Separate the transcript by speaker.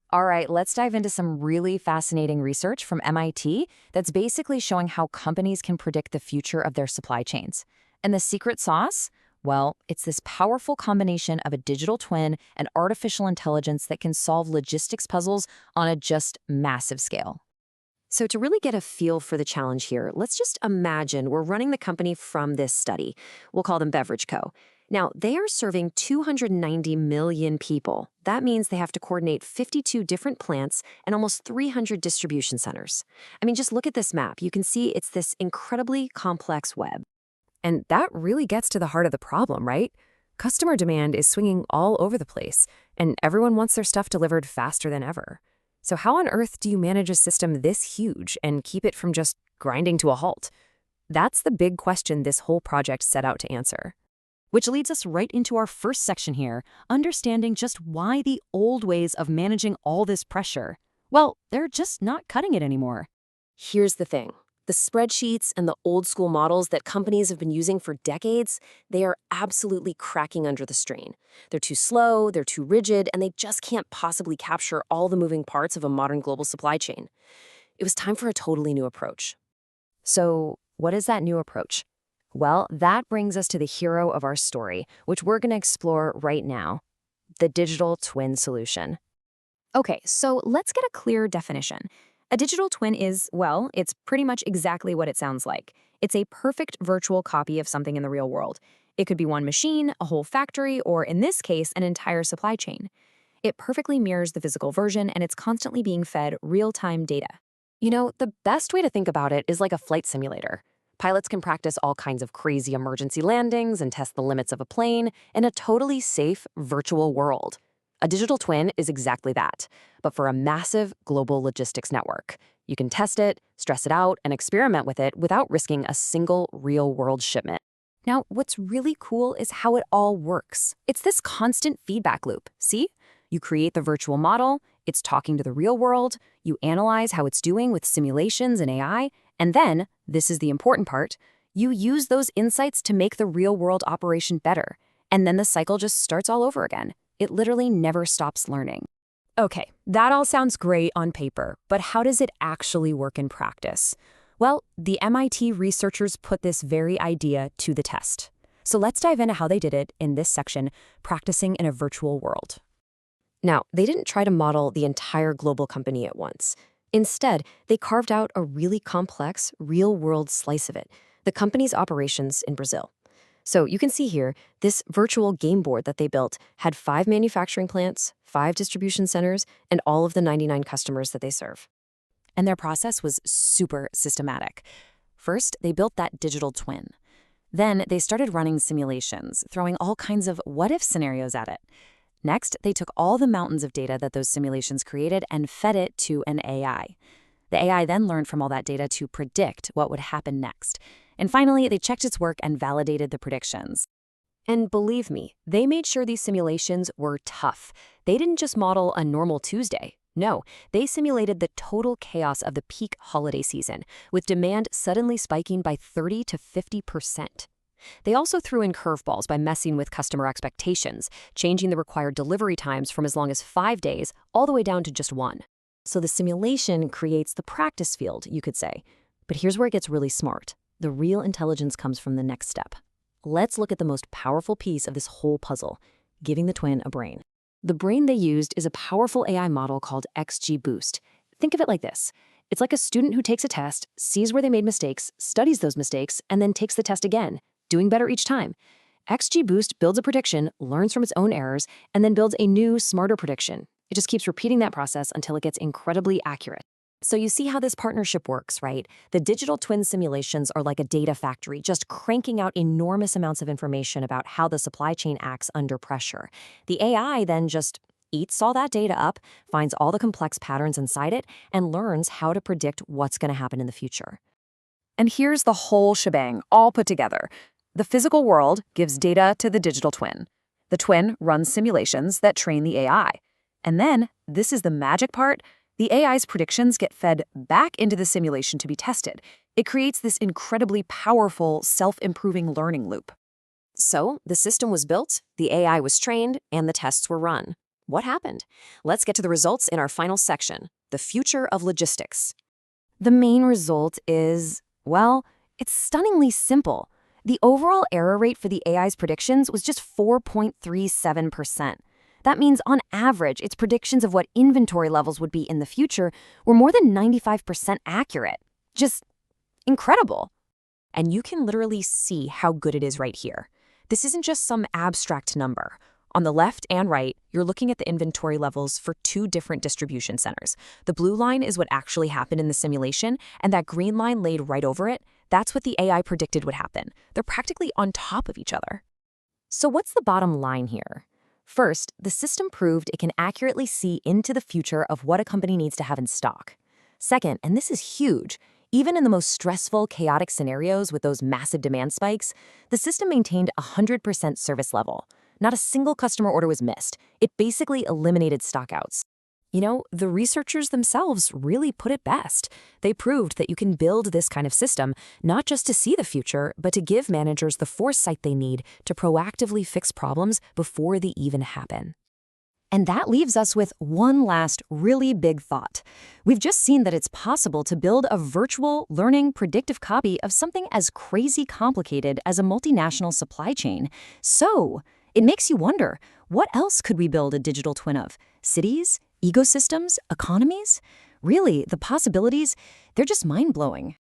Speaker 1: All right, let's dive into some really fascinating research from MIT that's basically showing how companies can predict the future of their supply chains. And the secret sauce? Well, it's this powerful combination of a digital twin and artificial intelligence that can solve logistics puzzles on a just massive scale.
Speaker 2: So, to really get a feel for the challenge here, let's just imagine we're running the company from this study. We'll call them Beverage Co. Now, they are serving 290 million people. That means they have to coordinate 52 different plants and almost 300 distribution centers. I mean, just look at this map. You can see it's this incredibly complex web.
Speaker 3: And that really gets to the heart of the problem, right? Customer demand is swinging all over the place, and everyone wants their stuff delivered faster than ever. So how on earth do you manage a system this huge and keep it from just grinding to a halt? That's the big question this whole project set out to answer.
Speaker 4: Which leads us right into our first section here, understanding just why the old ways of managing all this pressure, well, they're just not cutting it anymore.
Speaker 2: Here's the thing. The spreadsheets and the old school models that companies have been using for decades, they are absolutely cracking under the strain. They're too slow, they're too rigid, and they just can't possibly capture all the moving parts of a modern global supply chain. It was time for a totally new approach.
Speaker 1: So, what is that new approach? Well, that brings us to the hero of our story, which we're going to explore right now, the digital twin solution.
Speaker 5: Okay, so let's get a clear definition. A digital twin is, well, it's pretty much exactly what it sounds like. It's a perfect virtual copy of something in the real world. It could be one machine, a whole factory, or in this case, an entire supply chain. It perfectly mirrors the physical version, and it's constantly being fed real-time data.
Speaker 2: You know, the best way to think about it is like a flight simulator. Pilots can practice all kinds of crazy emergency landings and test the limits of a plane in a totally safe virtual world. A digital twin is exactly that, but for a massive global logistics network. You can test it, stress it out, and experiment with it without risking a single real-world shipment.
Speaker 1: Now, what's really cool is how it all works. It's this constant feedback loop. See? You create the virtual model, it's talking to the real world, you analyze how it's doing with simulations and AI, and then, this is the important part, you use those insights to make the real-world operation better. And then the cycle just starts all over again. It literally never stops learning.
Speaker 3: Okay, that all sounds great on paper, but how does it actually work in practice? Well, the MIT researchers put this very idea to the test. So let's dive into how they did it in this section, practicing in a virtual world.
Speaker 2: Now, they didn't try to model the entire global company at once. Instead, they carved out a really complex, real-world slice of it, the company's operations in Brazil. So you can see here, this virtual game board that they built had 5 manufacturing plants, 5 distribution centers, and all of the 99 customers that they serve.
Speaker 4: And their process was super systematic. First, they built that digital twin. Then they started running simulations, throwing all kinds of what-if scenarios at it. Next, they took all the mountains of data that those simulations created and fed it to an AI. The AI then learned from all that data to predict what would happen next. And finally, they checked its work and validated the predictions.
Speaker 2: And believe me, they made sure these simulations were tough. They didn't just model a normal Tuesday. No, they simulated the total chaos of the peak holiday season, with demand suddenly spiking by 30 to 50%. They also threw in curveballs by messing with customer expectations, changing the required delivery times from as long as 5 days all the way down to just 1. So the simulation creates the practice field, you could say. But here's where it gets really smart. The real intelligence comes from the next step. Let's look at the most powerful piece of this whole puzzle, giving the twin a brain. The brain they used is a powerful AI model called XGBoost. Think of it like this. It's like a student who takes a test, sees where they made mistakes, studies those mistakes, and then takes the test again, doing better each time. XGBoost builds a prediction, learns from its own errors, and then builds a new, smarter prediction. It just keeps repeating that process until it gets incredibly accurate. So you see how this partnership works, right? The digital twin simulations are like a data factory, just cranking out enormous amounts of information about how the supply chain acts under pressure. The AI then just eats all that data up, finds all the complex patterns inside it, and learns how to predict what's going to happen in the future.
Speaker 3: And here's the whole shebang, all put together. The physical world gives data to the digital twin. The twin runs simulations that train the AI. And then, this is the magic part, the AI's predictions get fed back into the simulation to be tested. It creates this incredibly powerful, self-improving learning loop.
Speaker 2: So, the system was built, the AI was trained, and the tests were run. What happened? Let's get to the results in our final section, the future of logistics.
Speaker 4: The main result is, well, it's stunningly simple. The overall error rate for the AI's predictions was just 4.37%. That means, on average, its predictions of what inventory levels would be in the future were more than 95% accurate. Just incredible.
Speaker 2: And you can literally see how good it is right here. This isn't just some abstract number. On the left and right, you're looking at the inventory levels for two different distribution centers. The blue line is what actually happened in the simulation, and that green line laid right over it, that's what the AI predicted would happen. They're practically on top of each other.
Speaker 4: So what's the bottom line here? First, the system proved it can accurately see into the future of what a company needs to have in stock. Second, and this is huge, even in the most stressful, chaotic scenarios with those massive demand spikes, the system maintained 100% service level. Not a single customer order was missed. It basically eliminated stockouts.
Speaker 2: You know, the researchers themselves really put it best. They proved that you can build this kind of system not just to see the future, but to give managers the foresight they need to proactively fix problems before they even happen.
Speaker 4: And that leaves us with one last really big thought. We've just seen that it's possible to build a virtual, learning, predictive copy of something as crazy complicated as a multinational supply chain. So, it makes you wonder, what else could we build a digital twin of? Cities? Ecosystems? Economies? Really, the possibilities, they're just mind-blowing.